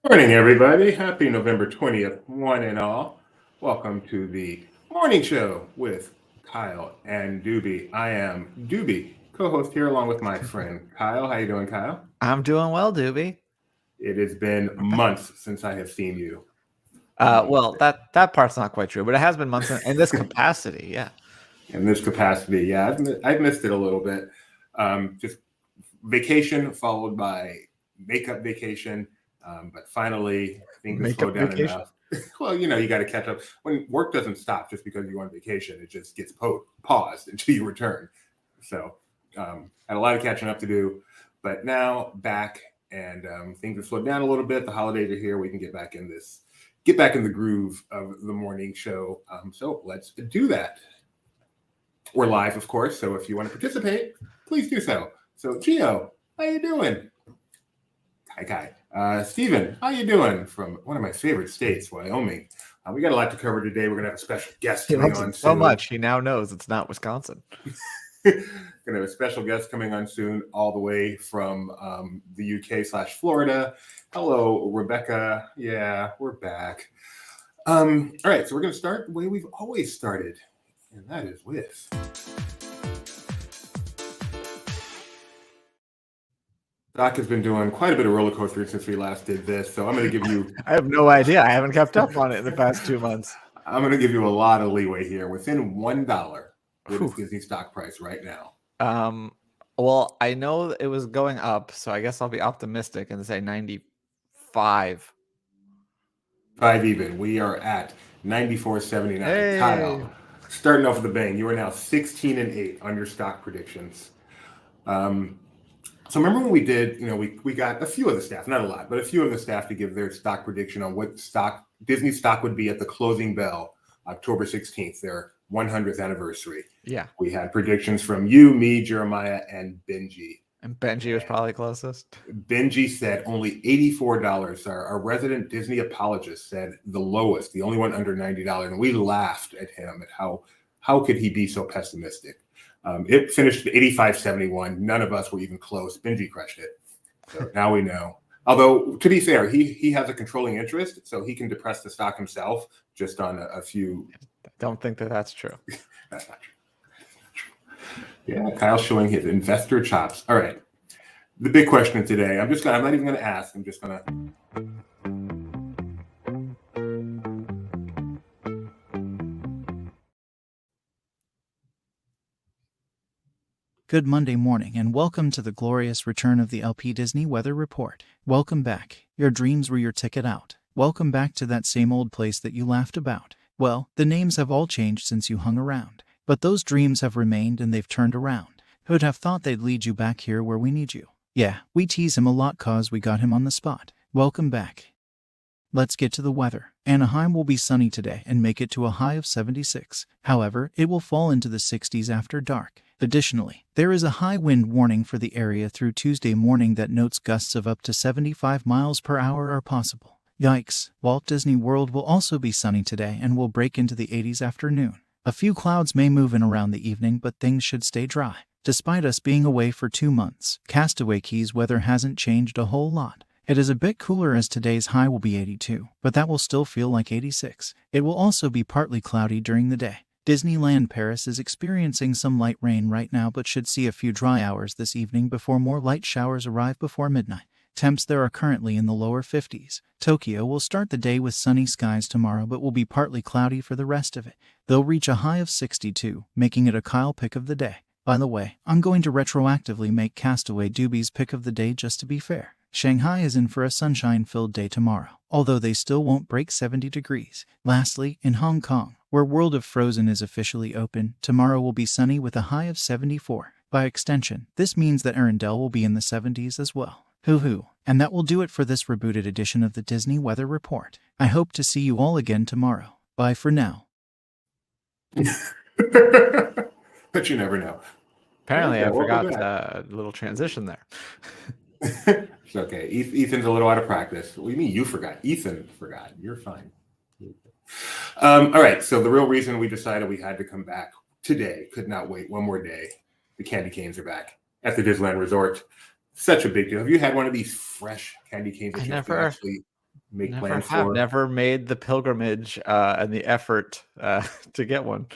Morning, everybody. Happy November 20th, one and all. Welcome to the morning show with Kyle and Doobie. I am Doobie, co-host here along with my friend Kyle. How you doing, Kyle? I'm doing well, Doobie. It has been We're back. months since I have seen you. Um, Well, that part's not quite true, but it has been months in this capacity. Yeah. in this capacity, yeah, I've missed it a little bit. Just vacation followed by makeup vacation, but finally things have Makeup slowed down vacation. enough. Well, you got to catch up. When work doesn't stop just because you go on vacation, it just gets paused until you return. So, had a lot of catching up to do, but now back and things have slowed down a little bit. The holidays are here. We can get back in the groove of the morning show. So let's do that. We're live, of course. So if you want to participate, please do so. So, Gio, how you doing? Kai. Steven, how you doing? From one of my favorite states, Wyoming. We got a lot to cover today. We're going to have a special guest He coming loves on it so soon. much. He now knows it's not Wisconsin. Going to have a special guest coming on soon, all the way from the UK/Florida. Hello, Rebecca. Yeah, we're back. All right, so we're going to start the way we've always started, and that is with Doc has been doing quite a bit of roller coastering since we last did this, so I'm going to give you. I have no idea. I haven't kept up on it in the past 2 months. I'm going to give you a lot of leeway here. Within $1, what is Whew. Disney stock price right now? Well, I know it was going up, so I guess I'll be optimistic and say 95. Five even. We are at 94.79. Hey. Kyle, starting off with a bang. You are now 16-8 on your stock predictions. So remember when we did, we got a few of the staff, not a lot, but a few of the staff to give their stock prediction on what Disney stock would be at the closing bell, October 16th, their 100th anniversary. Yeah. We had predictions from you, me, Jeremiah, and Benji. And Benji was probably closest. Benji said only $84. Our resident Disney apologist said the lowest, the only one under $90. And we laughed at him at how could he be so pessimistic? It finished at 85.71. None of us were even close. Benji crushed it. So now we know. Although, to be fair, he has a controlling interest, so he can depress the stock himself just on a few. I don't think that's true. That's not true. Yeah, Kyle's showing his investor chops. All right. The big question today, I'm not even going to ask. I'm just going to. Good Monday morning and welcome to the glorious return of the LP Disney Weather Report. Welcome back. Your dreams were your ticket out. Welcome back to that same old place that you laughed about. Well, the names have all changed since you hung around, but those dreams have remained and they've turned around. Who'd have thought they'd lead you back here where we need you? Yeah, we tease him a lot cause we got him on the spot. Welcome back. Let's get to the weather. Anaheim will be sunny today and make it to a high of 76. However, it will fall into the 60s after dark. Additionally, there is a high wind warning for the area through Tuesday morning that notes gusts of up to 75 miles per hour are possible. Yikes! Walt Disney World will also be sunny today and will break into the 80s after noon. A few clouds may move in around the evening, but things should stay dry. Despite us being away for 2 months, Castaway Cay's weather hasn't changed a whole lot. It is a bit cooler as today's high will be 82, but that will still feel like 86. It will also be partly cloudy during the day. Disneyland Paris is experiencing some light rain right now but should see a few dry hours this evening before more light showers arrive before midnight. Temps there are currently in the lower 50s. Tokyo will start the day with sunny skies tomorrow but will be partly cloudy for the rest of it. They'll reach a high of 62, making it a Kyle pick of the day. By the way, I'm going to retroactively make Castaway Doobie's pick of the day just to be fair. Shanghai is in for a sunshine-filled day tomorrow, although they still won't break 70 degrees. Lastly, in Hong Kong, where World of Frozen is officially open, tomorrow will be sunny with a high of 74. By extension, this means that Arendelle will be in the 70s as well. Hoo-hoo. And that will do it for this rebooted edition of the Disney Weather Report. I hope to see you all again tomorrow. Bye for now. But you never know. Apparently, Okay, I welcome forgot back. a little transition there. It's okay. Ethan's a little out of practice. What do you mean you forgot? Ethan forgot. You're fine. All right. So the real reason we decided we had to come back today, could not wait one more day. The candy canes are back at the Disneyland Resort. Such a big deal. Have you had one of these fresh candy canes that I you have to never actually make Never plans have. for. Never made the pilgrimage and the effort to get one.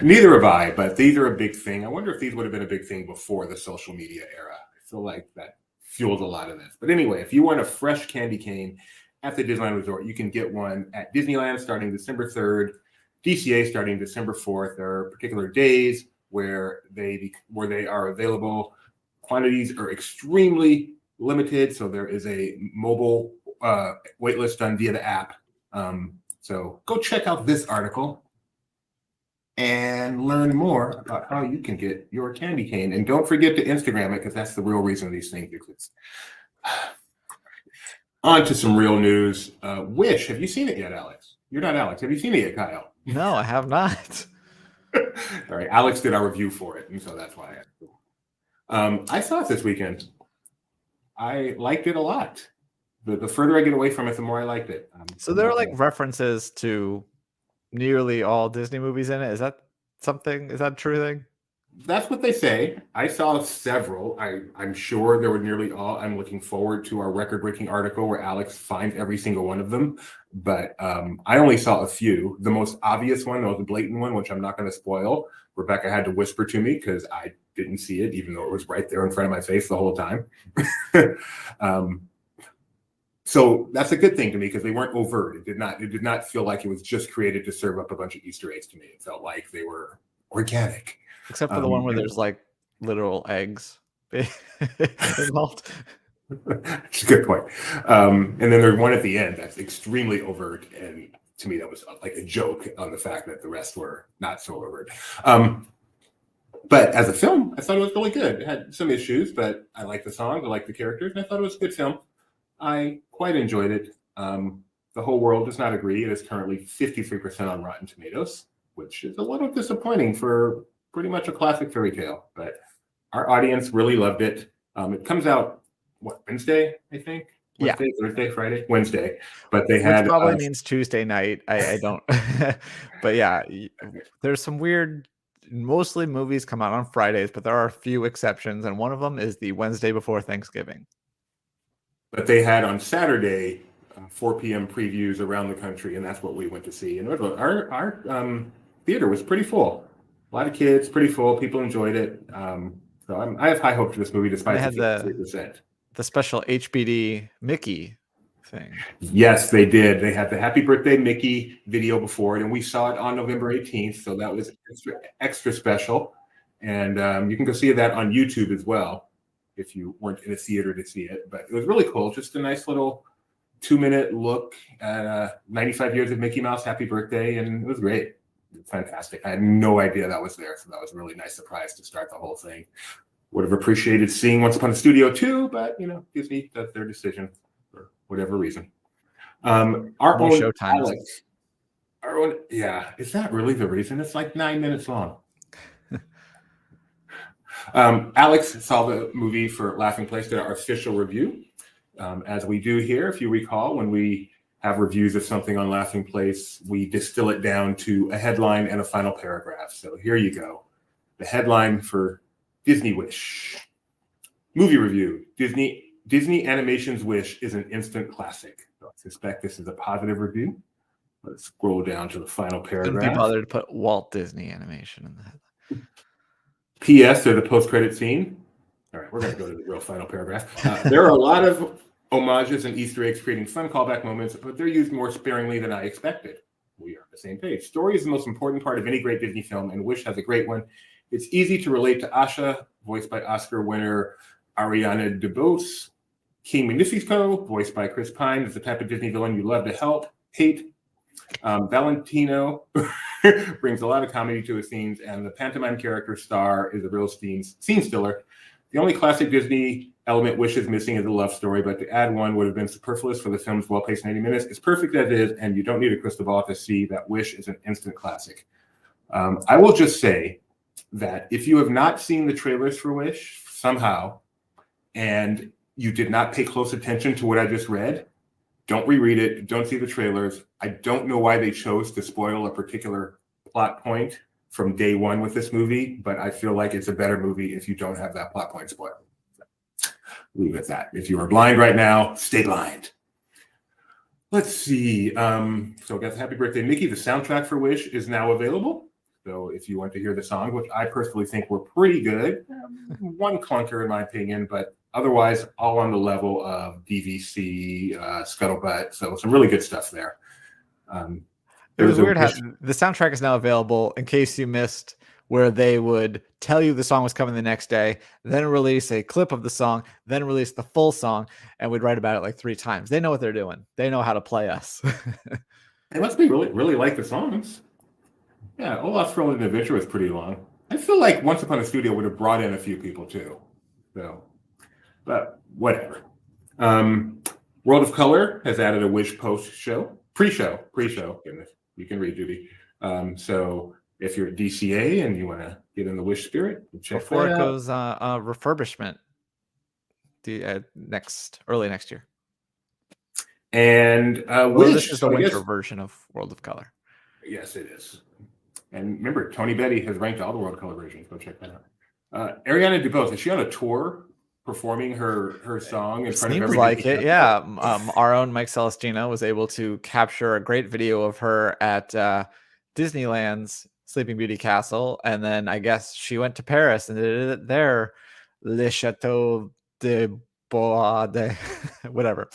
Neither have I, but these are a big thing. I wonder if these would have been a big thing before the social media era. I feel like that fueled a lot of this. But anyway, if you want a fresh candy cane at the Disneyland Resort, you can get one at Disneyland starting December 3rd, DCA starting December 4th. There are particular days where they are available. Quantities are extremely limited, so there is a mobile waitlist done via the app. So go check out this article and learn more about how you can get your candy cane. And don't forget to Instagram it, because that's the real reason these things exist. On to some real news. Wish, have you seen it yet, Alex? You're not Alex. Have you seen it yet, Kyle? No, I have not. All right, Alex did our review for it, and so that's why I saw it this weekend. I liked it a lot. The further I get away from it, the more I liked it. So there are like references to nearly all Disney movies in it. Is that something? Is that a true thing? That's what they say. I saw several. I'm sure there were nearly all. I'm looking forward to our record-breaking article where Alex finds every single one of them. But I only saw a few. The most obvious one, the most blatant one, which I'm not going to spoil, Rebecca had to whisper to me because I didn't see it, even though it was right there in front of my face the whole time. So that's a good thing to me because they weren't overt. It did not feel like it was just created to serve up a bunch of Easter eggs to me. It felt like they were organic. Except for the one where there's like literal eggs involved. That's a good point. And then there's one at the end that's extremely overt. And to me, that was like a joke on the fact that the rest were not so overt. But as a film, I thought it was really good. It had some issues, but I liked the songs, I liked the characters, and I thought it was a good film. I quite enjoyed it. The whole world does not agree. It is currently 53% on Rotten Tomatoes, which is a little disappointing for pretty much a classic fairy tale. But our audience really loved it. It comes out, Wednesday, I think? Wednesday, yeah. Thursday, Friday? Wednesday. But they had... Which probably means Tuesday night. I don't... But yeah, there's some weird... Mostly movies come out on Fridays, but there are a few exceptions, and one of them is the Wednesday before Thanksgiving. But they had on Saturday 4 p.m. previews around the country, and that's what we went to see. And our theater was pretty full. A lot of kids, pretty full. People enjoyed it. So I have high hopes for this movie, despite the 53%. The special HBD Mickey thing. Yes, they did. They had the Happy Birthday Mickey video before it, and we saw it on November 18th. So that was extra special. And you can go see that on YouTube as well, if you weren't in a theater to see it. But it was really cool. Just a nice little 2-minute look at 95 years of Mickey Mouse. Happy birthday. And it was great. It was fantastic. I had no idea that was there. So that was a really nice surprise to start the whole thing. Would have appreciated seeing Once Upon a Studio too, but Disney does their decision for whatever reason. Our own Showtime. Alex. Is that really the reason? It's like 9 minutes long. Alex saw the movie for Laughing Place, did our official review. As we do here, if you recall, when we have reviews of something on Laughing Place, we distill it down to a headline and a final paragraph. So here you go. The headline for Disney Wish. Movie review. Disney Animation's Wish is an instant classic. So I suspect this is a positive review. Let's scroll down to the final paragraph. Couldn't be bothered to put Walt Disney Animation in the headline. P.S. or the post-credit scene. All right, we're going to go to the real final paragraph. There are a lot of homages and Easter eggs creating fun callback moments, but they're used more sparingly than I expected. We are on the same page. Story is the most important part of any great Disney film, and Wish has a great one. It's easy to relate to Asha, voiced by Oscar winner Ariana DeBose. King Magnifico, voiced by Chris Pine, is the type of Disney villain you love to hate. Valentino brings a lot of comedy to his scenes, and the pantomime character Star is a real scene stealer. The only classic Disney element Wish is missing is a love story, but to add one would have been superfluous for the film's well-paced 90 minutes. It's perfect as is, and you don't need a crystal ball to see that Wish is an instant classic. I will just say that if you have not seen the trailers for Wish somehow, and you did not pay close attention to what I just read, don't reread it. Don't see the trailers. I don't know why they chose to spoil a particular plot point from day one with this movie, but I feel like it's a better movie if you don't have that plot point spoiled. So, leave it at that. If you are blind right now, stay blind. Let's see. So I guess Happy Birthday, Mickey. The soundtrack for Wish is now available. So if you want to hear the song, which I personally think were pretty good, one clunker in my opinion, but otherwise all on the level of DVC, Scuttlebutt. So some really good stuff there. It was weird how the soundtrack is now available in case you missed, where they would tell you the song was coming the next day, then release a clip of the song, then release the full song, and we'd write about it like 3 times. They know what they're doing. They know how to play us. They must be really like the songs. Yeah, Olaf's Rolling Adventure was pretty long. I feel like Once Upon a Studio would have brought in a few people too. So, but whatever. World of Color has added a Wish pre-show. Goodness, you can read, Judy. So if you're at DCA and you want to get in the Wish spirit, check before that it out. goes refurbishment early next year. And Wish, this is the winter version of World of Color. Yes, it is. And remember, Tony Betty has ranked all the World of Color versions. Go check that out. Ariana DeBose, is she on a tour performing her song in front of everybody? Seems like it, yeah. Our own Mike Celestino was able to capture a great video of her at Disneyland's Sleeping Beauty Castle, and then I guess she went to Paris and did it there, Le Chateau de Bois de whatever,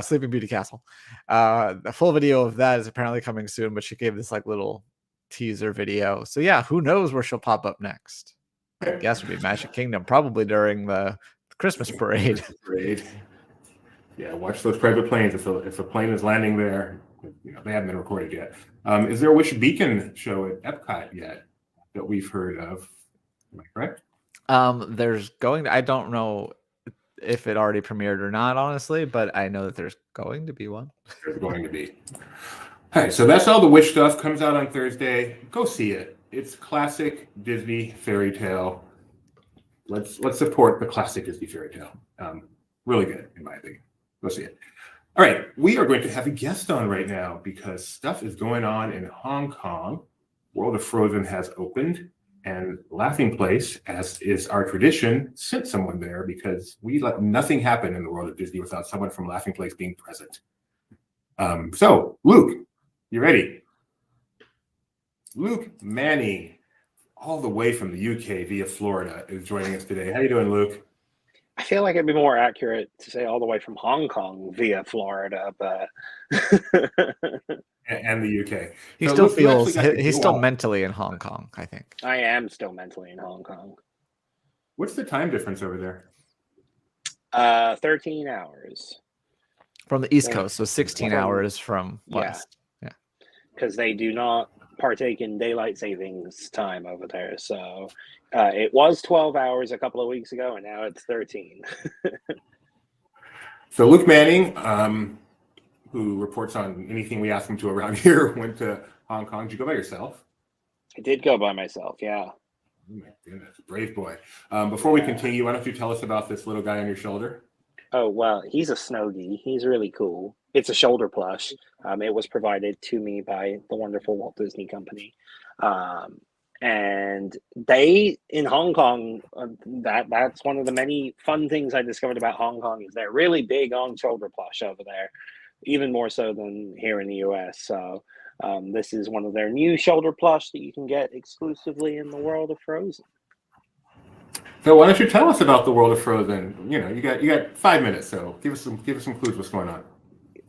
Sleeping Beauty Castle. The full video of that is apparently coming soon, but she gave this like little teaser video. So yeah, who knows where she'll pop up next? I guess would be Magic Kingdom, probably during the Christmas parade. Yeah, watch those private planes. If a plane is landing there, they haven't been recorded yet. Is there a Wish Beacon show at Epcot yet that we've heard of? Am I correct? There's going to, I don't know if it already premiered or not, honestly, but I know that there's going to be one. There's going to be. All right, so that's all the Wish stuff. Comes out on Thursday. Go see it. It's classic Disney fairy tale. Let's support the classic Disney fairy tale. Really good, in my opinion. Go see it. All right, we are going to have a guest on right now because stuff is going on in Hong Kong. World of Frozen has opened, and Laughing Place, as is our tradition, sent someone there because we let nothing happen in the world of Disney without someone from Laughing Place being present. So, Luke, you ready? Luke Manning, all the way from the UK via Florida, is joining us today. How you doing, Luke? I feel like it'd be more accurate to say all the way from Hong Kong via Florida, but and the UK. He so still feels he's still mentally in Hong Kong, I think. I am still mentally in Hong Kong. What's the time difference over there? 13 hours. From the East Coast, so 16 hours from West. Yeah. Because they do not partake in daylight savings time over there. So it was 12 hours a couple of weeks ago, and now it's 13. So Luke Manning, who reports on anything we ask him to around here, went to Hong Kong. Did you go by yourself? I did go by myself, yeah. Oh my goodness, brave boy. Before we continue, why don't you tell us about this little guy on your shoulder? Oh, well, he's a Snowgie. He's really cool. It's a shoulder plush. It was provided to me by the wonderful Walt Disney Company. And they, in Hong Kong, that's one of the many fun things I discovered about Hong Kong is they're really big on shoulder plush over there, even more so than here in the US. So this is one of their new shoulder plush that you can get exclusively in the world of Frozen. So why don't you tell us about the world of Frozen? You got 5 minutes, so give us some clues what's going on.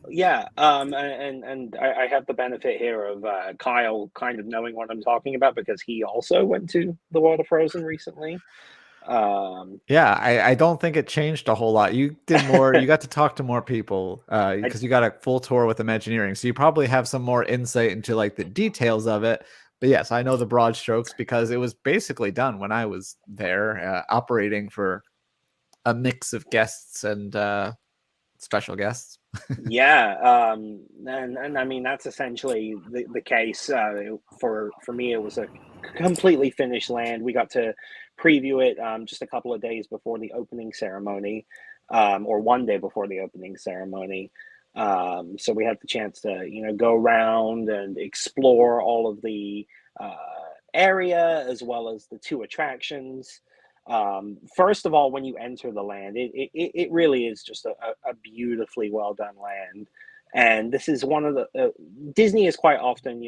Yeah, and I have the benefit here of Kyle kind of knowing what I'm talking about because he also went to the world of Frozen recently. Yeah, I don't think it changed a whole lot. You did more. You got to talk to more people because you got a full tour with Imagineering, so you probably have some more insight into like the details of it. But yes, I know the broad strokes because it was basically done when I was there, operating for a mix of guests and special guests. Yeah, and I mean that's essentially the case. For me, it was a completely finished land. We got to preview it just a couple of days before the opening ceremony, or one day before the opening ceremony. So we had the chance to go around and explore all of the area as well as the 2 attractions. First of all, when you enter the land, it really is just a beautifully well done land. And this is one of the Disney is quite often,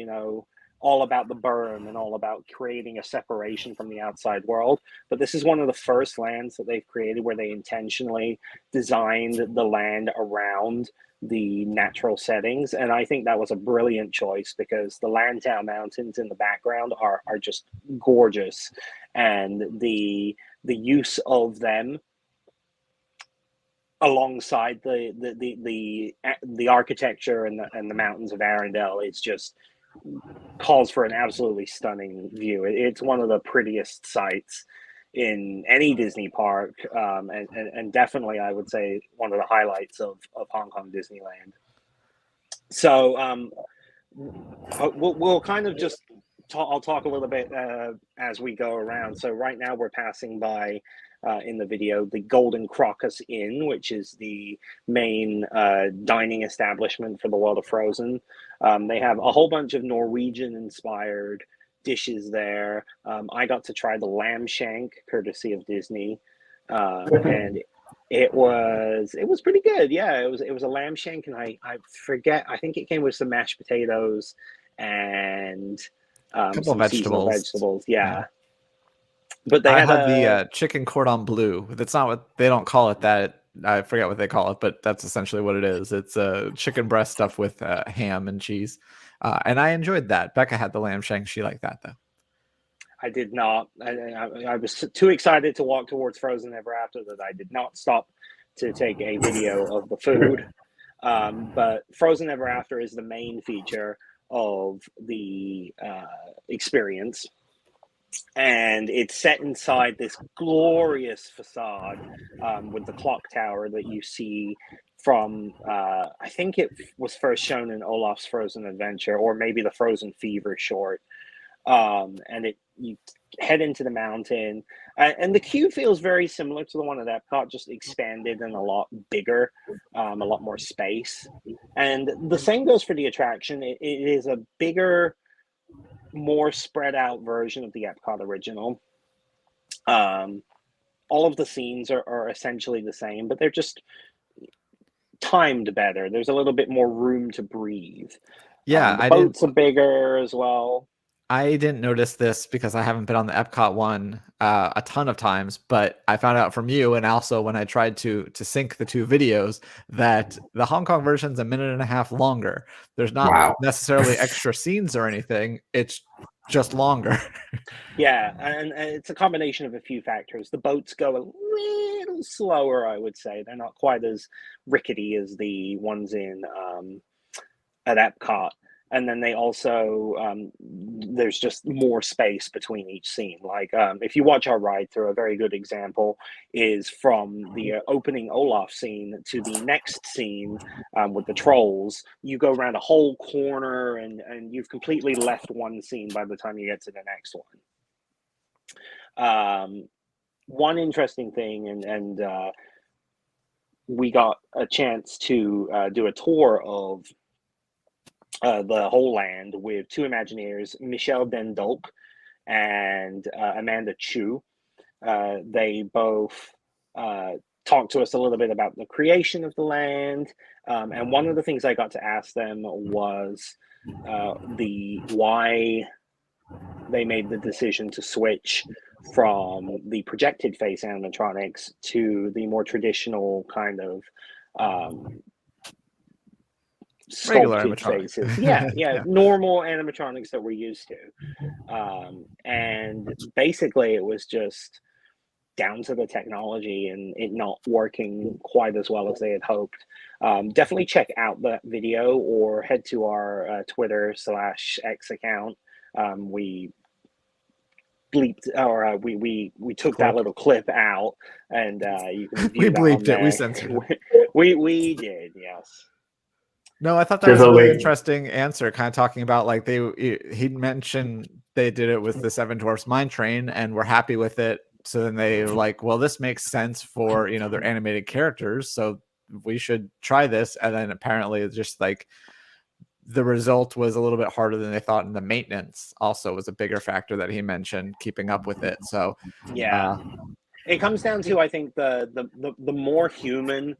all about the berm and all about creating a separation from the outside world. But this is one of the first lands that they've created where they intentionally designed the land around the natural settings. And I think that was a brilliant choice because the Lantau Mountains in the background are just gorgeous. And the use of them alongside the architecture and the mountains of Arendelle is just calls for an absolutely stunning view. It's one of the prettiest sights in any Disney park, and definitely I would say one of the highlights of Hong Kong Disneyland. So we'll kind of just I'll talk a little bit as we go around. So right now we're passing by in the video the Golden Crocus Inn, which is the main dining establishment for the world of Frozen. They have a whole bunch of Norwegian inspired dishes there. I got to try the lamb shank courtesy of Disney, and it was pretty good. Yeah, it was a lamb shank, and I forget, I think it came with some mashed potatoes and couple some of seasonal vegetables. vegetables. Yeah. But they I had had the chicken cordon bleu. That's not what they don't call it. That I forget what they call it, but that's essentially what it is. It's a chicken breast stuffed with ham and cheese, and I enjoyed that. Becca had the lamb shank. She liked that though. I did not. I was too excited to walk towards Frozen Ever After that I did not stop to take a video of the food. But Frozen Ever After is the main feature of the experience. And it's set inside this glorious facade with the clock tower that you see from, I think it was first shown in Olaf's Frozen Adventure, or maybe the Frozen Fever short. And you head into the mountain, and the queue feels very similar to the one at Epcot, just expanded and a lot bigger, a lot more space. And the same goes for the attraction. It is a bigger, more spread out version of the Epcot original. All of the scenes are essentially the same, but they're just timed better. There's a little bit more room to breathe. Yeah, the boats are bigger as well. I didn't notice this because I haven't been on the Epcot one a ton of times, but I found out from you, and also when I tried to sync the two videos, that the Hong Kong version's a minute and a half longer. There's not necessarily extra scenes or anything. It's just longer. Yeah, and it's a combination of a few factors. The boats go a little slower, I would say. They're not quite as rickety as the ones in at Epcot. And then they also, there's just more space between each scene. Like if you watch our ride through, a very good example is from the opening Olaf scene to the next scene with the trolls. You go around a whole corner and you've completely left one scene by the time you get to the next one. One interesting thing, and we got a chance to do a tour of the whole land with two Imagineers, Michelle Dendolk and Amanda Chu. They both talked to us a little bit about the creation of the land. And one of the things I got to ask them was why they made the decision to switch from the projected face animatronics to the more traditional kind of sculpted faces. Yeah, normal animatronics that we're used to. And basically it was just down to the technology and it not working quite as well as they had hoped. Definitely check out that video or head to our Twitter/X account. We bleeped, or we took that little clip out, and you can view we that bleeped on there. We censored it. We did, yes. No, I thought that was a really interesting answer, kind of talking about like he mentioned they did it with the Seven Dwarfs Mine Train and were happy with it. So then they were like, well, this makes sense for, their animated characters, so we should try this. And then apparently it's just like the result was a little bit harder than they thought, and the maintenance also was a bigger factor that he mentioned, keeping up with it. So yeah. It comes down to, I think, the more human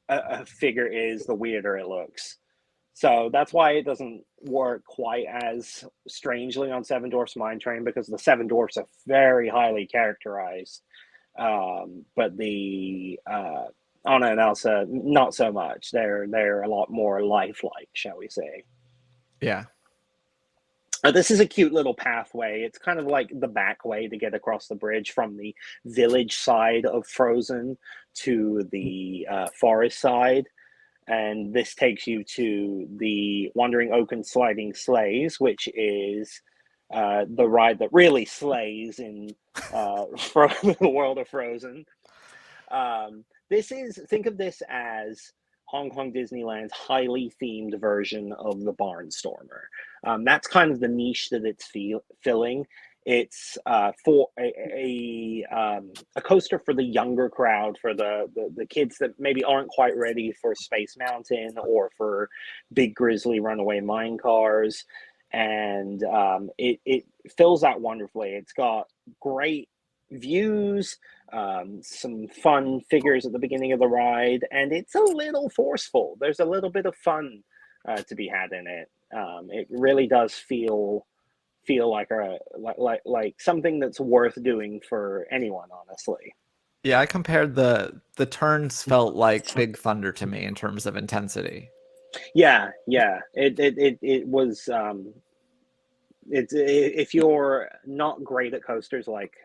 a figure is, the weirder it looks. So that's why it doesn't work quite as strangely on Seven Dwarfs Mine Train, because the Seven Dwarfs are very highly characterized. But the Anna and Elsa, not so much. They're a lot more lifelike, shall we say. Yeah. This is a cute little pathway. It's kind of like the back way to get across the bridge from the village side of Frozen to the forest side. And this takes you to the Wandering Oaken Sliding Sleighs, which is the ride that really slays in the world of Frozen. Think of this as Hong Kong Disneyland's highly themed version of the Barnstormer. That's kind of the niche that it's filling. It's for a coaster for the younger crowd, for the kids that maybe aren't quite ready for Space Mountain or for Big Grizzly Runaway Mine Cars, and it fills that wonderfully. It's got great views, some fun figures at the beginning of the ride, and it's a little forceful. There's a little bit of fun to be had in it. It really does feel like something that's worth doing for anyone, honestly. Yeah, I compared the turns felt like Big Thunder to me in terms of intensity. Yeah. It was it's, if you're not great at coasters like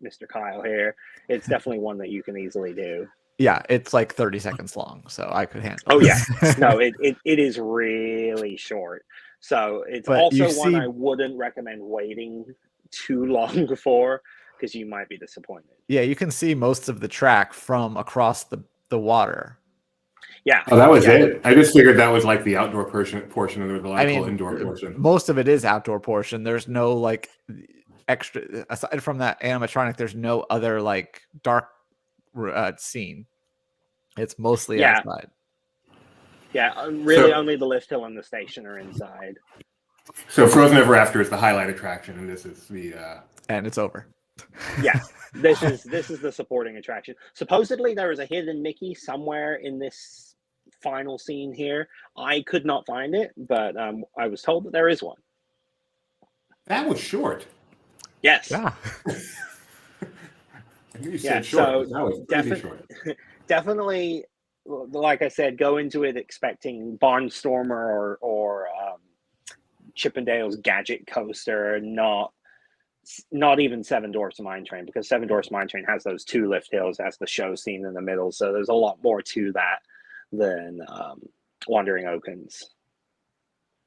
Mr. Kyle here, it's definitely one that you can easily do. Yeah, it's like 30 seconds long, so I could handle it. Oh yeah. No, it is really short. So it's But also you one see- I wouldn't recommend waiting too long for, because you might be disappointed. Yeah, you can see most of the track from across the water. Yeah. Oh, that was Yeah. it. I just figured that was like the outdoor portion of the delightful indoor portion. Most of it is outdoor portion. There's no like extra, aside from that animatronic, there's no other like dark scene. It's mostly outside. Yeah, really only the lift hill and the station are inside. So Frozen Ever After is the highlight attraction, and this is the and it's over. Yeah, this is the supporting attraction. Supposedly there is a hidden Mickey somewhere in this final scene here. I could not find it, but I was told that there is one. that was short. Yes. Yeah. I knew you said short. So that was pretty short. Definitely, like I said, go into it expecting Barnstormer or Chippendale's Gadget Coaster, not even Seven Dwarfs Mine Train, because Seven Dwarfs Mine Train has those two lift hills, has the show scene in the middle, so there's a lot more to that than Wandering Oakens.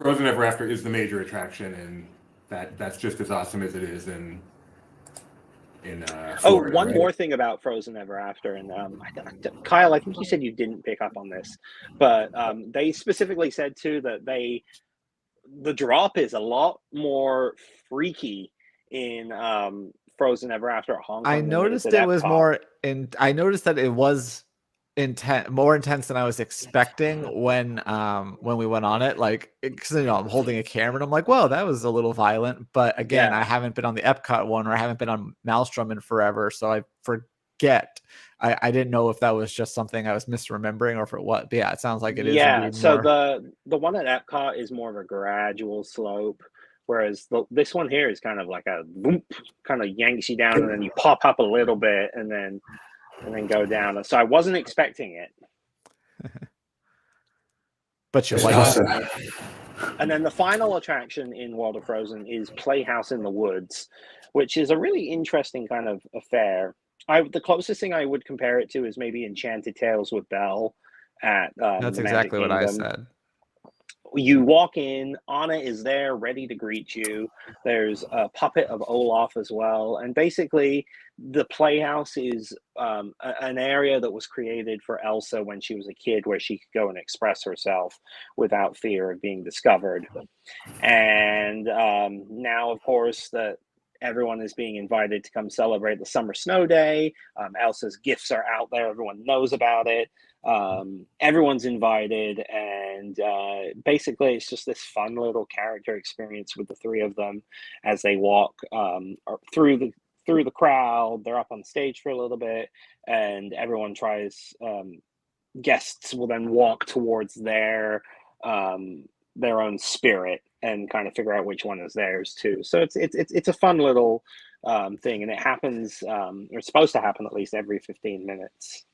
Frozen Ever After is the major attraction, and that's just as awesome as it is in Florida, one right? more thing about Frozen Ever After, and Kyle, I think you said you didn't pick up on this, but they specifically said too that the drop is a lot more freaky in Frozen Ever After at Hong Kong. I noticed it was more I noticed that it was more intense than I was expecting when we went on it. Like, because I'm holding a camera and I'm like, whoa, that was a little violent. But again, I haven't been on the Epcot one, or I haven't been on Maelstrom in forever, so I forget. I didn't know if that was just something I was misremembering or if it was. But yeah, it sounds like it is. Yeah, so the one at Epcot is more of a gradual slope, whereas this one here is kind of like a boom, kind of yanks you down, and then you pop up a little bit, and then go down. So I wasn't expecting it. But you like it. And then the final attraction in World of Frozen is Playhouse in the Woods, which is a really interesting kind of affair. The closest thing I would compare it to is maybe Enchanted Tales with Belle at That's exactly what I said. You walk in, Anna is there ready to greet you. There's a puppet of Olaf as well. And basically, the Playhouse is an area that was created for Elsa when she was a kid, where she could go and express herself without fear of being discovered. And now, of course, that everyone is being invited to come celebrate the Summer Snow Day. Elsa's gifts are out there. Everyone knows about it. Everyone's invited, and basically it's just this fun little character experience with the three of them as they walk through through the crowd. They're up on stage for a little bit, and everyone tries. Guests will then walk towards their own spirit and kind of figure out which one is theirs too. So it's a fun little thing, and it happens. Or it's supposed to happen at least every 15 minutes.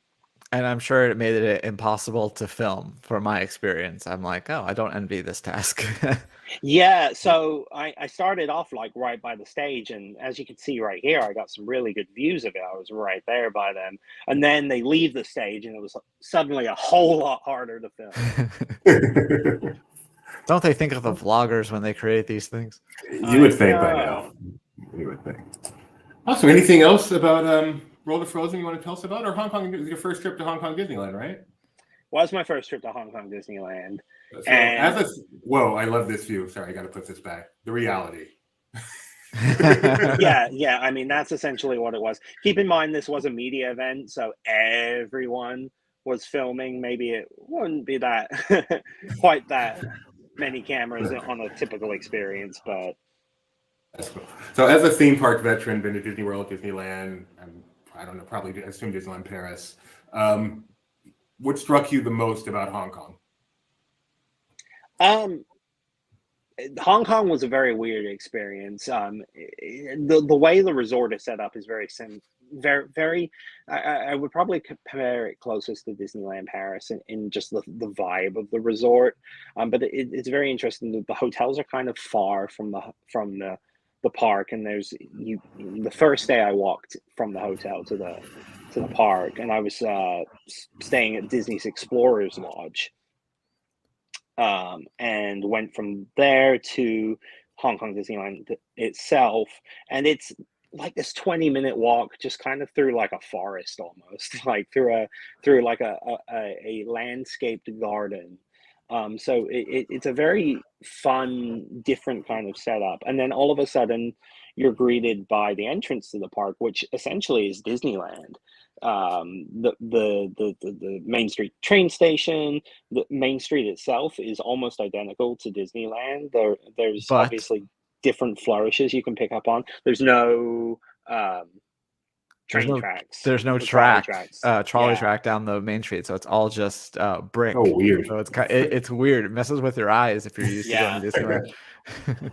And I'm sure it made it impossible to film from my experience. I'm like, oh, I don't envy this task. Yeah, so I started off like right by the stage, and as you can see right here, I got some really good views of it. I was right there by them, and then they leave the stage, and it was suddenly a whole lot harder to film. Don't they think of the vloggers when they create these things? You would think by now. You would think. Awesome. Anything else about World of Frozen you want to tell us about? Or Hong Kong? It was your first trip to Hong Kong Disneyland, right? Was my first trip to Hong Kong Disneyland. So whoa, I love this view. Sorry, I got to put this back. The reality. Yeah. I mean, that's essentially what it was. Keep in mind, this was a media event, so everyone was filming. Maybe it wouldn't be that quite that many cameras on a typical experience, but that's cool. So, as a theme park veteran, been to Disney World, Disneyland, I don't know, probably I assume Disneyland Paris. What struck you the most about Hong Kong? Hong Kong was a very weird experience. The way the resort is set up is very. I would probably compare it closest to Disneyland Paris in just the vibe of the resort. But it's very interesting. The hotels are kind of far from the park, and the first day I walked from the hotel to the park, and I was staying at Disney's Explorers Lodge. And went from there to Hong Kong Disneyland itself, and it's like this 20-minute walk, just kind of through like a forest, almost like through like a landscaped garden. So it's a very fun, different kind of setup, and then all of a sudden you're greeted by the entrance to the park, which essentially is Disneyland. The Main Street train station, the Main Street itself is almost identical to Disneyland. There's obviously different flourishes you can pick up on. There's no trolley tracks down the Main Street, so it's all just brick. Oh, weird. So it's weird. It messes with your eyes if you're used to going to Disneyland.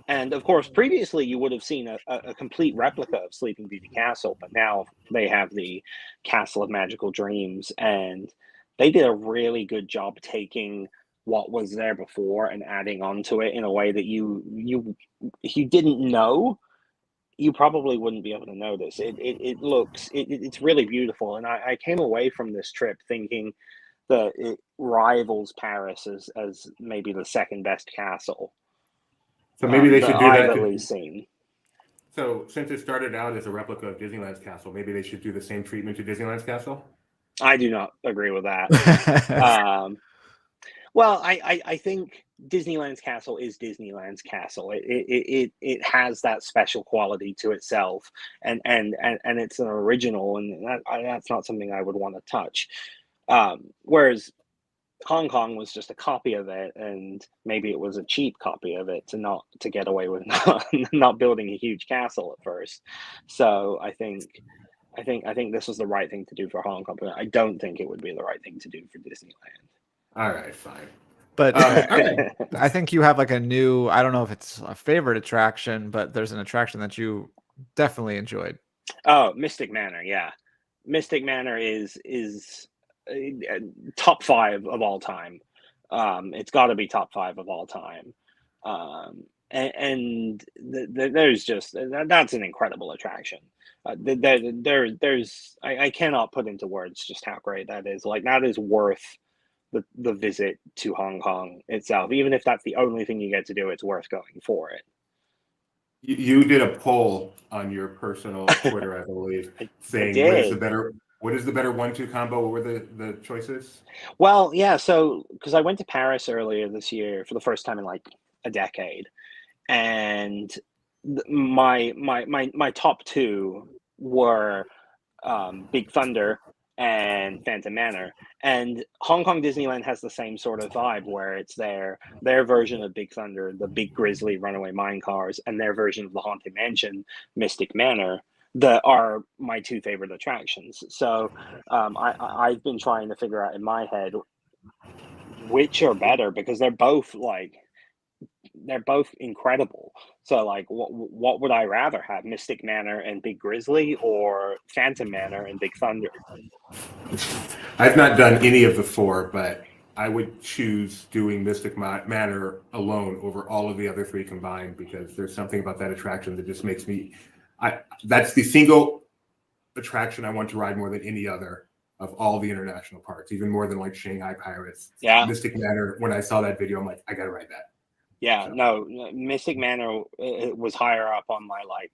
And of course, previously you would have seen a complete replica of Sleeping Beauty Castle, but now they have the Castle of Magical Dreams, and they did a really good job taking what was there before and adding on to it in a way that if you didn't know, you probably wouldn't be able to notice. It's really beautiful, and I came away from this trip thinking that it rivals Paris as maybe the second best castle. So maybe they should do that. So since it started out as a replica of Disneyland's castle, maybe they should do the same treatment to Disneyland's castle? I do not agree with that. Well, I think Disneyland's castle is Disneyland's castle. It has that special quality to itself, and it's an original, and that's not something I would want to touch. Whereas Hong Kong was just a copy of it, and maybe it was a cheap copy of it to get away with not building a huge castle at first. So I think this was the right thing to do for Hong Kong, but I don't think it would be the right thing to do for Disneyland. All right, fine. But I think you have like a new, I don't know if it's a favorite attraction, but there's an attraction that you definitely enjoyed. Oh, Mystic Manor, yeah. Mystic Manor is top 5 of all time. It's got to be top 5 of all time. There's just that's an incredible attraction. I cannot put into words just how great that is. Like, that is worth the visit to Hong Kong itself. Even if that's the only thing you get to do, it's worth going for it. You did a poll on your personal Twitter, I believe, saying what is the better 1-2 combo? What were the choices? Well, yeah, so because I went to Paris earlier this year for the first time in like a decade, and my top 2 were Big Thunder and Phantom Manor. And Hong Kong Disneyland has the same sort of vibe, where it's their version of Big Thunder, the big grizzly runaway mine cars, and their version of the Haunted Mansion, Mystic Manor. that are my two favorite attractions. So I've been trying to figure out in my head which are better, because they're both incredible. So like, what would I rather have, Mystic Manor and Big Grizzly, or Phantom Manor and Big Thunder? I've not done any of the four, but I would choose doing Mystic Manor alone over all of the other three combined, because there's something about that attraction that just makes me. That's the single attraction I want to ride more than any other of all the international parks, even more than like Shanghai Pirates. Yeah. Mystic Manor. When I saw that video, I'm like, I gotta ride that. Yeah, So. no, Mystic Manor, it was higher up on my like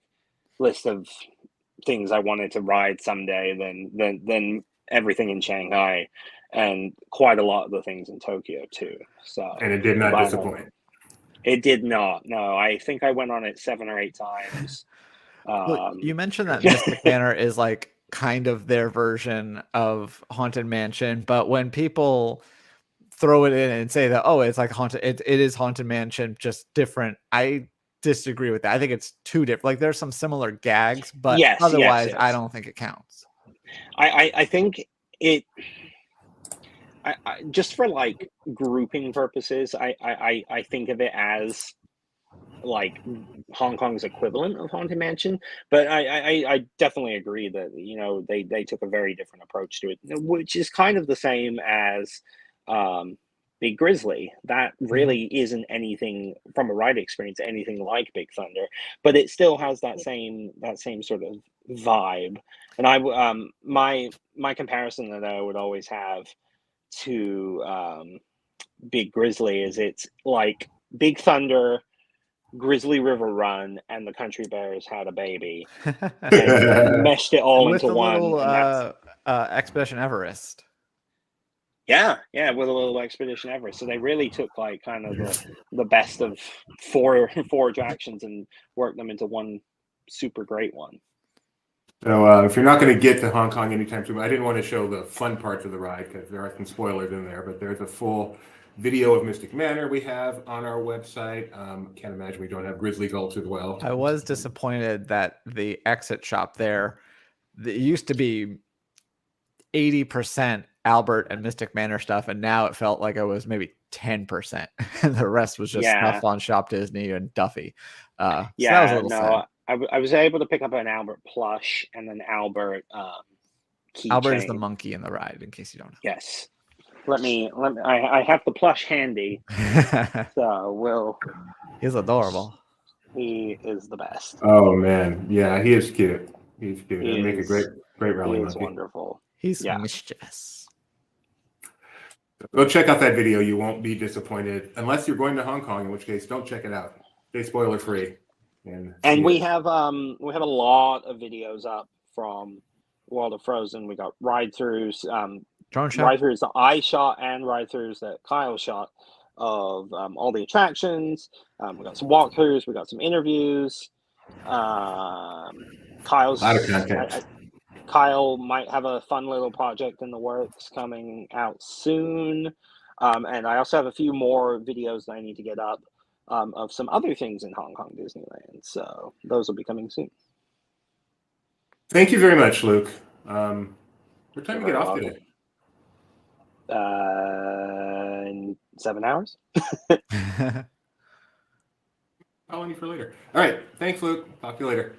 list of things I wanted to ride someday than everything in Shanghai, and quite a lot of the things in Tokyo too. So, And it did not disappoint. It did not. No, I think I went on it 7 or 8 times. Well, you mentioned that Mystic Manor is like kind of their version of Haunted Mansion, but when people throw it in and say that, oh, it's like Haunted, it is Haunted Mansion, just different, I disagree with that. I think it's too different. Like there's some similar gags, but otherwise, I don't think it counts. I think it. Just for like grouping purposes, I think of it as like Hong Kong's equivalent of Haunted Mansion, but I definitely agree that, you know, they took a very different approach to it, which is kind of the same as Big Grizzly. That really isn't anything from a ride experience, anything like Big Thunder, but it still has that same sort of vibe. And my comparison that I would always have to Big Grizzly is it's like Big Thunder, Grizzly River Run, and the Country Bears had a baby and meshed it all with into one. Little, Expedition Everest. Yeah, with a little Expedition Everest. So they really took like kind of the best of four attractions and worked them into one super great one. So if you're not going to get to Hong Kong anytime soon, I didn't want to show the fun parts of the ride because there are some spoilers in there, but there's a full video of Mystic Manor we have on our website. Can't imagine we don't have Grizzly Gulch as well. I was disappointed that the exit shop there, it used to be 80% Albert and Mystic Manor stuff, and now it felt like it was maybe 10%. And the rest was just stuff on Shop Disney and Duffy. So that was a little sad. I was able to pick up an Albert plush and an Albert keychain. Albert is the monkey in the ride, in case you don't know. Yes. I have the plush handy. So He's adorable. He is the best. Oh man, yeah, he is cute. He's cute. He'll make a great rally monkey. He's wonderful. He's mischievous. Go check out that video. You won't be disappointed unless you're going to Hong Kong, in which case don't check it out. Stay spoiler free. And we have a lot of videos up from World of Frozen. We got ride-throughs, ride-throughs that I shot and ride-throughs that Kyle shot of all the attractions. We got some walkthroughs. We got some interviews. Kyle's a lot of content. Kyle might have a fun little project in the works coming out soon. And I also have a few more videos that I need to get up of some other things in Hong Kong Disneyland. So those will be coming soon. Thank you very much, Luke. What time do we get off today? In 7 hours. Calling you for later. All right. Thanks, Luke. Talk to you later.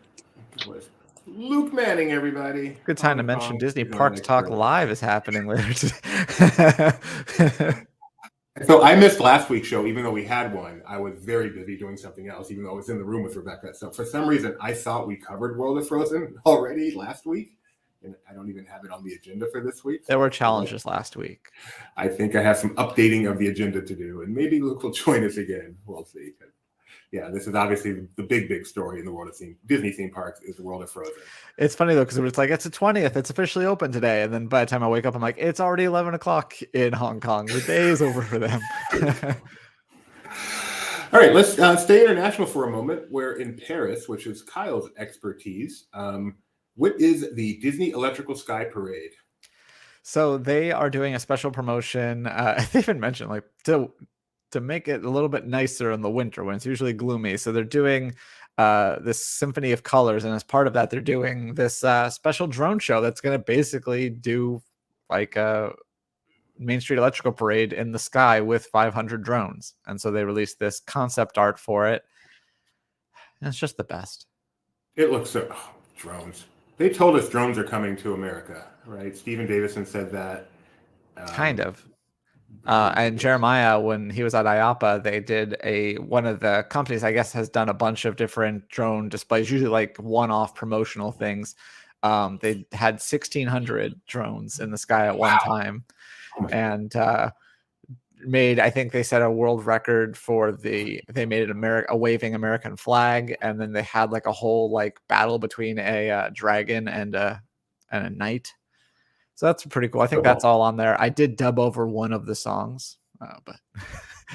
Luke Manning, everybody. Good time to mention Disney Parks Talk Live is happening later today. So I missed last week's show, even though we had one. I was very busy doing something else, even though I was in the room with Rebecca. So for some reason, I thought we covered World of Frozen already last week. And I don't even have it on the agenda for this week. There were challenges last week. I think I have some updating of the agenda to do. And maybe Luke will join us again. We'll see. Yeah, this is obviously the big story in the world of Disney theme parks is the World of Frozen. It's funny though, because it's like it's the 20th, it's officially open today, and then by the time I wake up, I'm like, it's already 11 o'clock in Hong Kong. The day is over for them. All right, let's stay international for a moment. We're in Paris, which is Kyle's expertise. What is the Disney Electrical Sky Parade? So they are doing a special promotion. They even mentioned like to make it a little bit nicer in the winter when it's usually gloomy. So they're doing this symphony of colors, and as part of that, they're doing this special drone show that's going to basically do like a Main Street Electrical Parade in the sky with 500 drones. And so they released this concept art for it. And it's just the best. It looks so drones. They told us drones are coming to America, right? Stephen Davison said that. Kind of. And Jeremiah, when he was at IAPA, they did one of the companies, I guess, has done a bunch of different drone displays, usually like one-off promotional things. They had 1,600 drones in the sky at one time, and made, I think they set a world record for they made a waving American flag, and then they had like a whole like battle between a dragon and a knight. So that's pretty cool. I think that's all on there. I did dub over one of the songs, but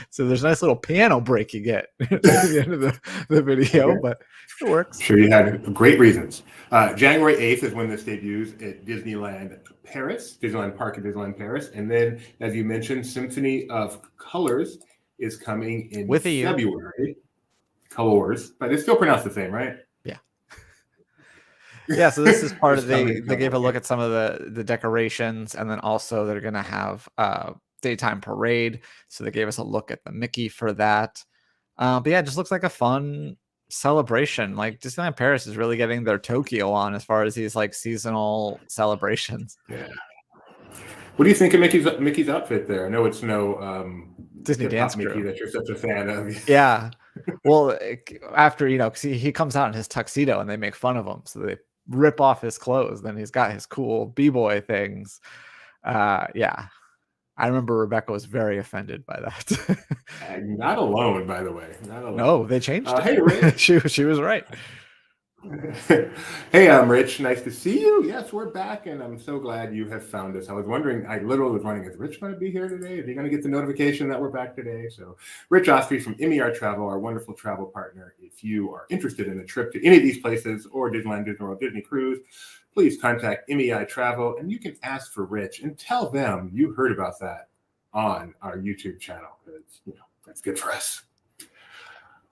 so there's a nice little piano break you get at the end of the video, but it works. Sure, you had great reasons. January 8th is when this debuts at Disneyland Paris, Disneyland Park at Disneyland Paris. And then, as you mentioned, Symphony of Colors is coming in With a February. Colors, but it's still pronounced the same, right? Yeah, so this is part of they gave a look at some of the decorations, and then also they're gonna have daytime parade. So they gave us a look at the Mickey for that. But yeah, it just looks like a fun celebration. Like Disneyland Paris is really getting their Tokyo on as far as these like seasonal celebrations. Yeah. What do you think of Mickey's outfit there? I know it's no Disney dance Mickey crew that you're such a fan of. Yeah. Well, after, because he comes out in his tuxedo and they make fun of him. So they rip off his clothes. Then he's got his cool B-boy things. Yeah. I remember Rebecca was very offended by that. Not alone, by the way. Not alone. No, they changed it. Hey, Rich. she was right. Hey, I'm Rich. Nice to see you. Yes, we're back, and I'm so glad you have found us. I was wondering, I literally was wondering, is Rich going to be here today? Is he going to get the notification that we're back today? So, Rich Ostry from MER Travel, our wonderful travel partner. If you are interested in a trip to any of these places or Disneyland, Disney World, Disney Cruise, please contact MEI Travel, and you can ask for Rich and tell them you heard about that on our YouTube channel, because that's good for us.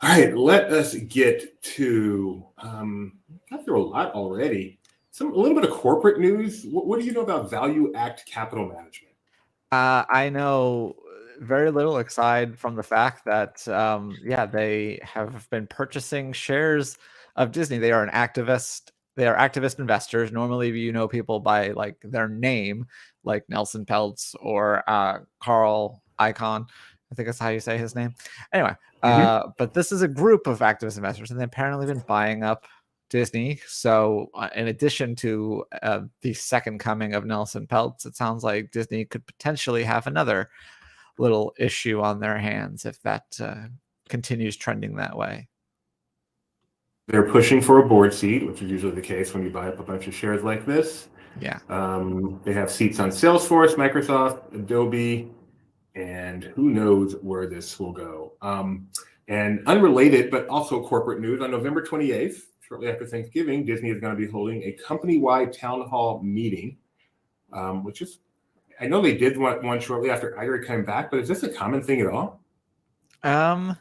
All right, let us get to, got through a lot already. A little bit of corporate news. What do you know about Value Act Capital Management? I know very little aside from the fact that, they have been purchasing shares of Disney. They are activist investors. Normally, people by like their name, like Nelson Peltz or Carl Icahn. I think that's how you say his name. Anyway, but this is a group of activist investors, and they've apparently been buying up Disney. So in addition to the second coming of Nelson Peltz, it sounds like Disney could potentially have another little issue on their hands if that continues trending that way. They're pushing for a board seat, which is usually the case when you buy up a bunch of shares like this. Yeah. They have seats on Salesforce, Microsoft, Adobe, and who knows where this will go. And unrelated, but also corporate news, on November 28th, shortly after Thanksgiving, Disney is going to be holding a company-wide town hall meeting, which is, I know they did one shortly after Iger came back, but is this a common thing at all? I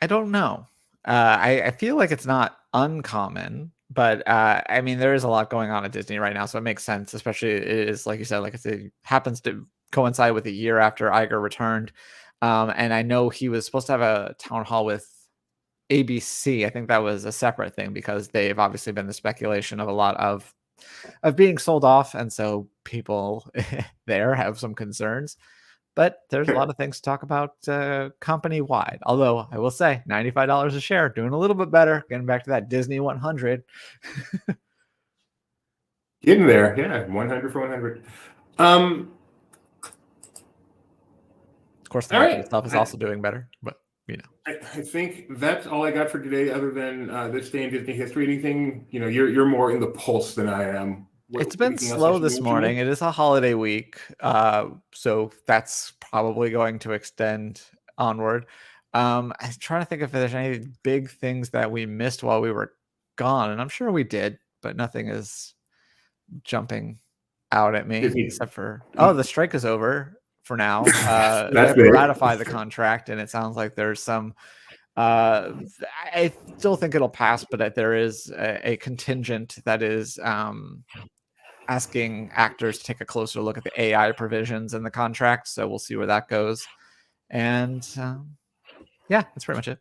don't know. I feel like it's not uncommon, but there is a lot going on at Disney right now, so it makes sense. Especially it is, like you said, like it happens to coincide with a year after Iger returned, and I know he was supposed to have a town hall with ABC. I think that was a separate thing because they've obviously been the speculation of a lot of being sold off, and so people there have some concerns. But there's a lot of things to talk about company-wide. Although I will say $95 a share, doing a little bit better. Getting back to that Disney 100. Getting there, yeah, 100 for 100. Of course, the market itself is also doing better, but I think that's all I got for today. Other than this day in Disney history, anything you're more in the pulse than I am. It's been slow this morning. It is a holiday week, so that's probably going to extend onward. I'm trying to think if there's any big things that we missed while we were gone, and I'm sure we did, but nothing is jumping out at me except for the strike is over for now. They have to ratify the contract, and it sounds like there's some I still think it'll pass, but there is a contingent that is asking actors to take a closer look at the AI provisions in the contract. So we'll see where that goes. And yeah, that's pretty much it.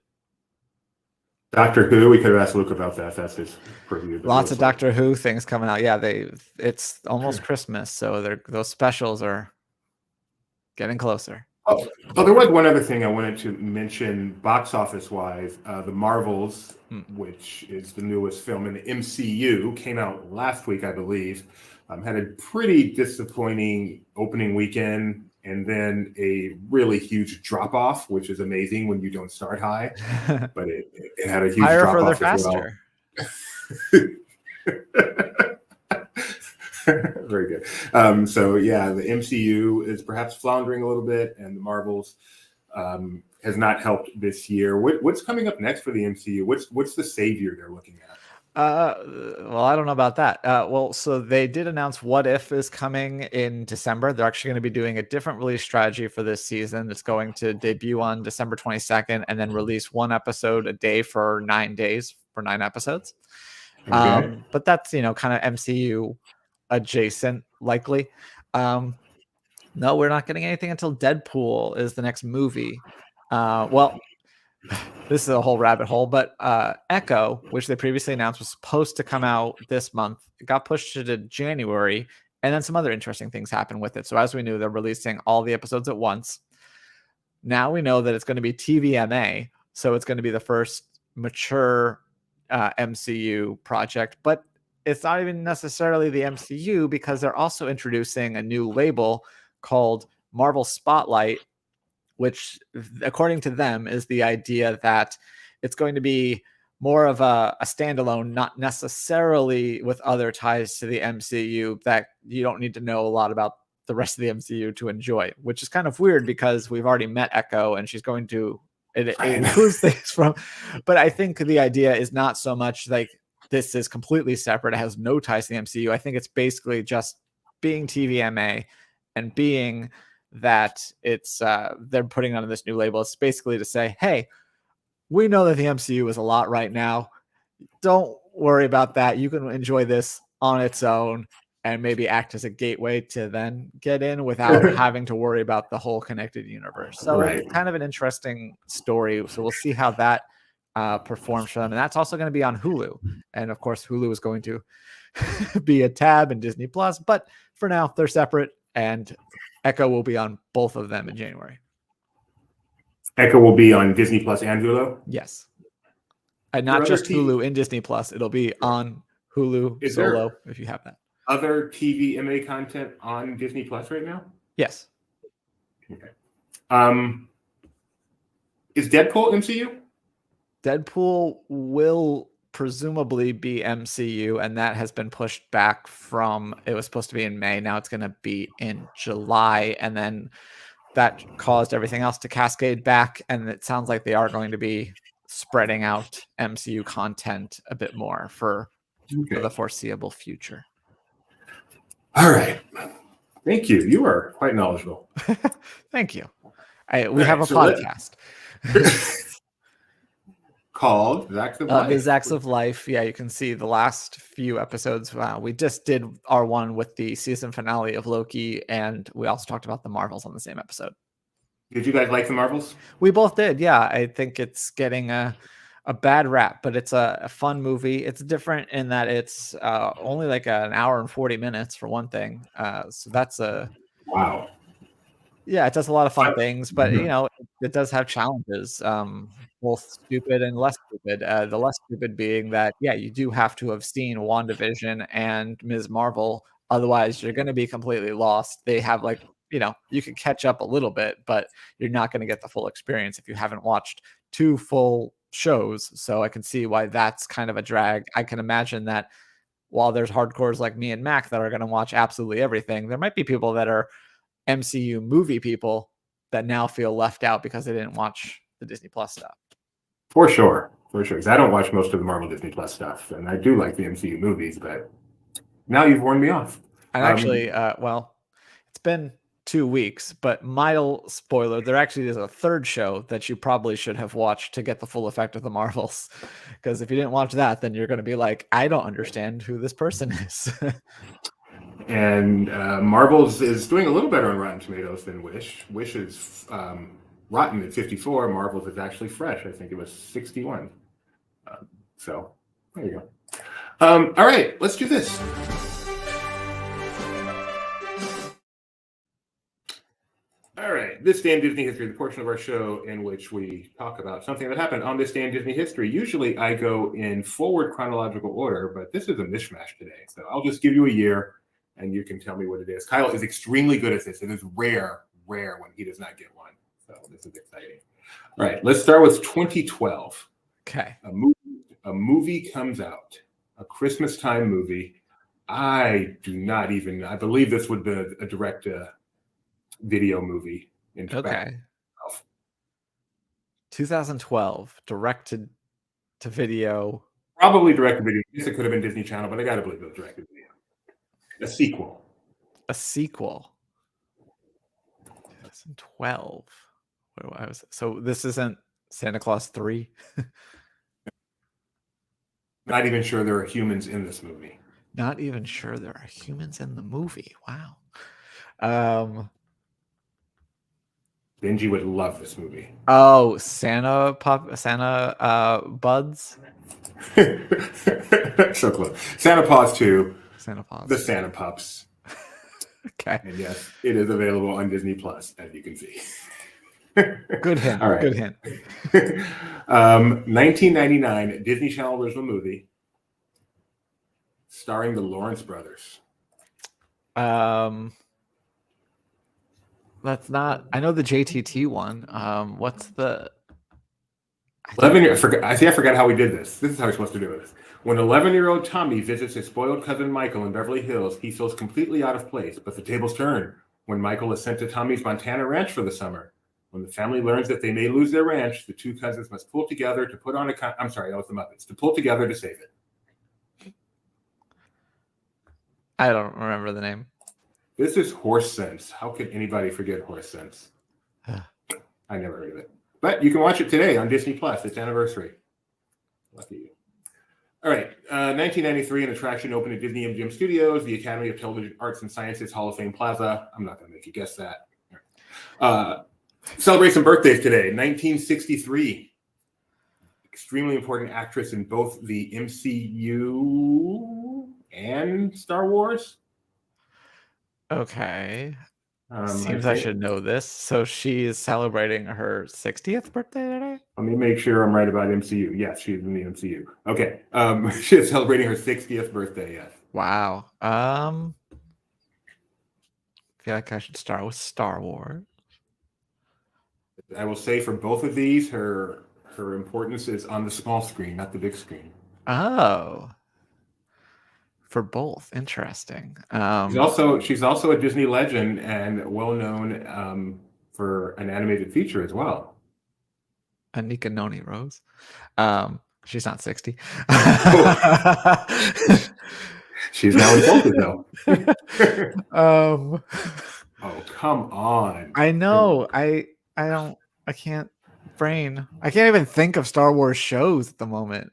Doctor Who, we could have asked Luke about that. That's his preview. Lots of Doctor Who things coming out. Yeah, it's almost Christmas, so those specials are getting closer. Oh, there was one other thing I wanted to mention, box office wise. The Marvels, which is the newest film in the MCU, came out last week, I believe. Had a pretty disappointing opening weekend, and then a really huge drop off, which is amazing when you don't start high. But it had a huge higher, drop further, off faster. Very good. So yeah, the MCU is perhaps floundering a little bit, and the Marvels has not helped this year. What's coming up next for the MCU? What's the savior they're looking at? Well, I don't know about that. Well, so they did announce What If is coming in December. They're actually going to be doing a different release strategy for this season. It's going to debut on December 22nd and then release one episode a day for 9 days for 9 episodes. Okay. But that's, kind of MCU adjacent, likely. No, we're not getting anything until Deadpool is the next movie. Well, this is a whole rabbit hole, but Echo, which they previously announced was supposed to come out this month, it got pushed to January, and then some other interesting things happened with it. So as we knew, they're releasing all the episodes at once. Now we know that it's going to be TVMA, so it's going to be the first mature MCU project, but it's not even necessarily the MCU because they're also introducing a new label called Marvel Spotlight, which, according to them, is the idea that it's going to be more of a standalone, not necessarily with other ties to the MCU, that you don't need to know a lot about the rest of the MCU to enjoy, which is kind of weird because we've already met Echo and she's going to, it includes things from, but I think the idea is not so much like this is completely separate, it has no ties to the MCU. I think it's basically just being TVMA and being that it's they're putting on this new label. It's basically to say, hey, we know that the MCU is a lot right now. Don't worry about that. You can enjoy this on its own and maybe act as a gateway to then get in without having to worry about the whole connected universe. So It's kind of an interesting story. So we'll see how that performs for them. And that's also going to be on Hulu. And of course, Hulu is going to be a tab in Disney Plus, but for now they're separate, and Echo will be on both of them in January. Echo will be on Disney Plus and Hulu? Yes. And not just Hulu in Disney Plus. It'll be on Hulu solo if you have that. Other TVMA content on Disney Plus right now? Yes. Okay. Is Deadpool MCU? Deadpool will presumably be MCU, and that has been pushed back from, it was supposed to be in May, now it's going to be in July, and then that caused everything else to cascade back, and it sounds like they are going to be spreading out MCU content a bit more for the foreseeable future. All right. Thank you. You are quite knowledgeable. Thank you. We have a podcast. Called Zacks of Life. The Zacks of Life. Yeah, you can see the last few episodes. We just did our one with the season finale of Loki, and we also talked about the Marvels on the same episode. Did you guys like the Marvels? We both did. Yeah, I think it's getting a bad rap, but it's a fun movie. It's different in that it's only like an hour and 40 minutes for one thing. So that's wow. Yeah, it does a lot of fun things, but it does have challenges, both stupid and less stupid. The less stupid being that, you do have to have seen WandaVision and Ms. Marvel, otherwise you're going to be completely lost. They have you can catch up a little bit, but you're not going to get the full experience if you haven't watched 2 full shows. So I can see why that's kind of a drag. I can imagine that while there's hardcores like me and Mac that are going to watch absolutely everything, there might be people that are MCU movie people that now feel left out because they didn't watch the Disney Plus stuff. For sure. Because I don't watch most of the Marvel Disney Plus stuff, and I do like the MCU movies, but now you've warned me off. And actually, it's been 2 weeks, but mild spoiler, there actually is a third show that you probably should have watched to get the full effect of the Marvels. Because if you didn't watch that, then you're going to be like, I don't understand who this person is. And Marvels is doing a little better on Rotten Tomatoes than Wish. Wish is rotten at 54. Marvels is actually fresh. I think it was 61. So there you go. All right, let's do this. All right, this day in Disney history, the portion of our show in which we talk about something that happened on this day in Disney history. Usually I go in forward chronological order, but this is a mishmash today. So I'll just give you a year and you can tell me what it is. Kyle is extremely good at this. It is rare when he does not get one. So this is exciting. All right, let's start with 2012. Okay. A movie comes out, a Christmas time movie. I believe this would be a direct video movie. Okay. 2012, directed to video. Probably directed video. I guess it could have been Disney Channel, but I gotta believe it was directed video. A sequel. A sequel. 2012. So this isn't Santa Claus 3? Not even sure there are humans in this movie. Not even sure there are humans in the movie. Wow. Benji would love this movie. Oh, Santa Buds. So close. Santa Paws 2. Santa Paws. The Santa Pups. Okay. And yes, it is available on Disney Plus, as you can see. Good hint. All right. Good hint. 1999 Disney Channel original movie starring the Lawrence brothers. That's not. I know the JTT one. What's the 11-year. I forgot how we did this. This is how we're supposed to do this. When 11-year-old Tommy visits his spoiled cousin Michael in Beverly Hills, he feels completely out of place. But the tables turn when Michael is sent to Tommy's Montana ranch for the summer. When the family learns that they may lose their ranch, the two cousins must pull together to put on a. I'm sorry, that was the Muppets. To pull together to save it. I don't remember the name. This is Horse Sense. How could anybody forget Horse Sense? I never heard of it. But you can watch it today on Disney Plus. It's anniversary. Lucky you. All right. 1993, an attraction opened at Disney MGM Studios, the Academy of Television Arts and Sciences Hall of Fame Plaza. I'm not going to make you guess that. Celebrate some birthdays today. 1963. Extremely important actress in both the MCU and Star Wars. Okay. Seems I should know this. So she is celebrating her 60th birthday today? Let me make sure I'm right about MCU. Yes, she's in the MCU. Okay. She is celebrating her 60th birthday, yes. Wow. I feel like I should start with Star Wars. I will say for both of these, her importance is on the small screen, not the big screen. Oh. For both. Interesting. She's also a Disney legend and well known for an animated feature as well. Anika Noni Rose. She's not 60. She's now insulted though. Oh, come on. I know. I can't even think of Star Wars shows at the moment.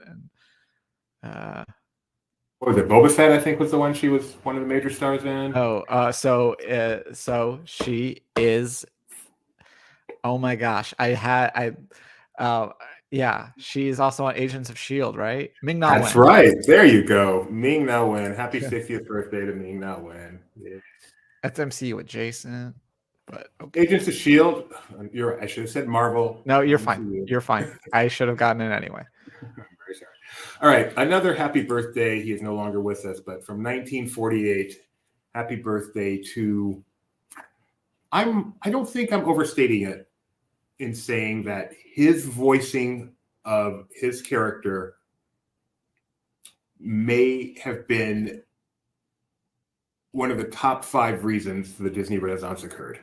What was it? Boba Fett, I think, was the one she was one of the major stars in. So she is. Oh my gosh, she's also on Agents of S.H.I.E.L.D., right? Ming Na Wen. That's right. There you go. Ming Na Wen. Happy 60th birthday to Ming Na Wen. Yeah. That's MCU adjacent, but okay. Agents of S.H.I.E.L.D. You're right. I should have said Marvel. No, you're fine. You're fine. I should have gotten it anyway. I'm very sorry. All right, another happy birthday. He is no longer with us, but from 1948, happy birthday to. I don't think I'm overstating it in saying that his voicing of his character may have been one of the top 5 reasons the Disney Renaissance occurred.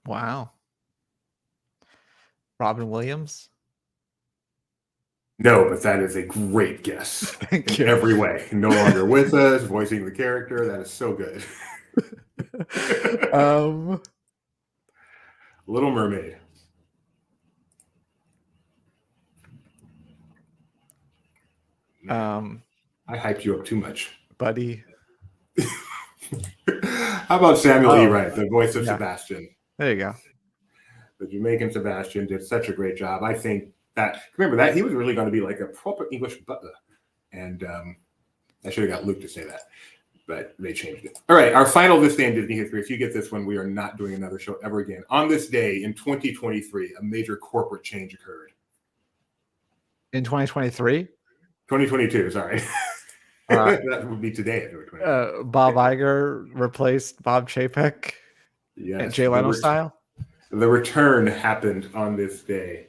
Wow. Robin Williams? No, but that is a great guess. Thank in you. every way. No longer with us, voicing the character. That is so good. Little Mermaid. Um, I hyped you up too much. Buddy. How about Samuel E. Oh, Wright, the voice of yeah. Sebastian? There you go. The Jamaican Sebastian did such a great job. I think that, remember that he was really going to be like a proper English butler. And I should have got Luke to say that, but they changed it. All right, our final This Day in Disney History. If you get this one, we are not doing another show ever again. On this day in 2023, a major corporate change occurred. In 2023? 2022, sorry. That would be today. Bob Iger replaced Bob Chapek. Yes, Jay Leno style. The return happened on this day.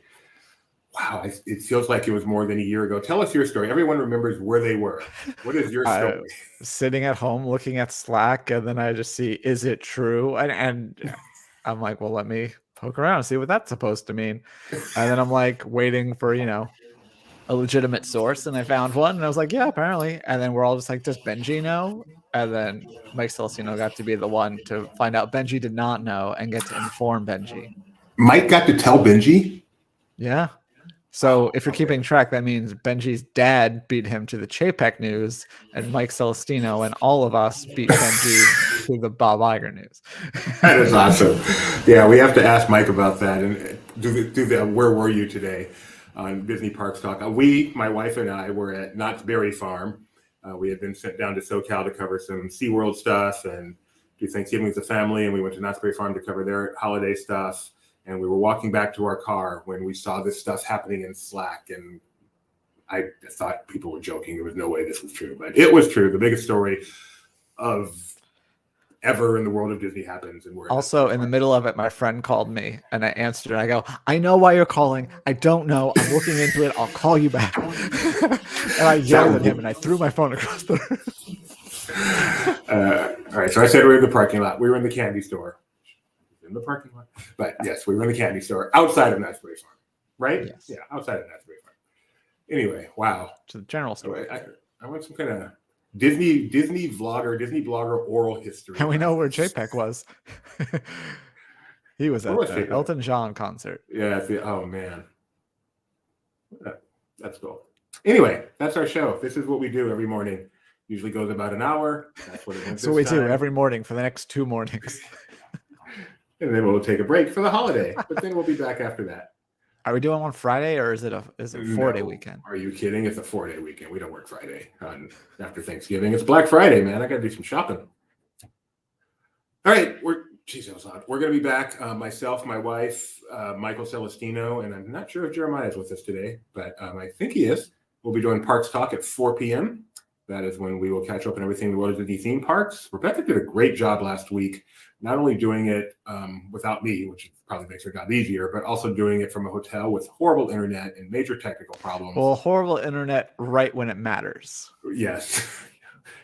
Wow, it feels like it was more than a year ago. Tell us your story. Everyone remembers where they were. What is your story? Sitting at home looking at Slack, and then I just see, is it true? And I'm like, well, let me poke around and see what that's supposed to mean. And then I'm like waiting for, a legitimate source, and I found one, and I was like, yeah, apparently. And then we're all just like, does Benji know? And then Mike Celestino got to be the one to find out Benji did not know and get to inform Benji. Mike got to tell Benji? Yeah. So if you're keeping track, that means Benji's dad beat him to the Chapek news, and Mike Celestino and all of us beat Benji to the Bob Iger news. That is awesome. Yeah, we have to ask Mike about that. And do the where were you today on Disney Parks Talk? My wife and I, were at Knott's Berry Farm. We had been sent down to SoCal to cover some SeaWorld stuff and do Thanksgiving with the family, and we went to Knott's Berry Farm to cover their holiday stuff. And we were walking back to our car when we saw this stuff happening in Slack, and I thought people were joking. There was no way this was true, but it was true. The biggest story of ever in the world of Disney happens. And we're also in the middle of it, my friend called me, and I answered, and I go, I know why you're calling. I don't know. I'm looking into it. I'll call you back. And I yelled at him, and I threw my phone across the room. All right, so I said we were in the parking lot. We were in the candy store. In the parking lot, but yes, we were in the candy store outside of Knott's Berry Farm, right? Yes. Yeah, outside of Knott's Berry Farm. Anyway, wow. To the general store. I want some kind of Disney blogger oral history. And we know where Chapek was. He was at the Elton John concert. Yeah. Oh man, that's cool. Anyway, that's our show. This is what we do every morning. Usually goes about an hour. That's what it went. So we do every morning for the next 2 mornings. And then we'll take a break for the holiday, but then we'll be back after that. Are we doing one Friday, or is it a 4-day weekend? Are you kidding? It's a 4-day weekend. We don't work Friday after Thanksgiving. It's Black Friday, man. I got to do some shopping. All right, that was odd. We're going to be back. Myself, my wife, Michael Celestino, and I'm not sure if Jeremiah is with us today, but I think he is. We'll be doing Parks Talk at 4 p.m. That is when we will catch up on everything in the world of Disney theme parks. Rebecca did a great job last week, not only doing it without me, which probably makes her job easier, but also doing it from a hotel with horrible internet and major technical problems. Well, horrible internet right when it matters. Yes.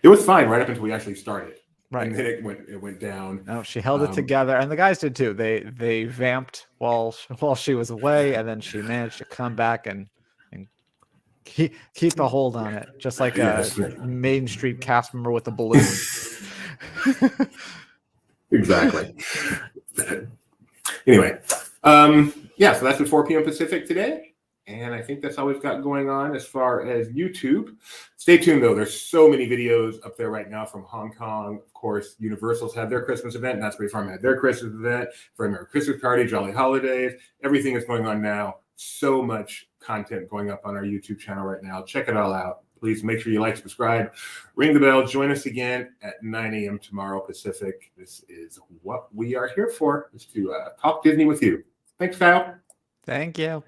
It was fine right up until we actually started. Right. And then it went down. No, she held it together, and the guys did too. They vamped while she was away, and then she managed to come back and keep a hold on it, just like a Main Street cast member with a balloon. Exactly. Anyway, so that's at 4 p.m. Pacific today. And I think that's all we've got going on as far as YouTube. Stay tuned, though. There's so many videos up there right now from Hong Kong. Of course, Universal's had their Christmas event. Knott's Berry Farm had their Christmas event. Very Merry Christmas Party, Jolly Holidays. Everything is going on now. So much content going up on our YouTube channel right now. Check it all out. Please make sure you like, subscribe, ring the bell. Join us again at 9 a.m. tomorrow Pacific. This is what we are here for, is to talk Disney with you. Thanks, Kyle. Thank you.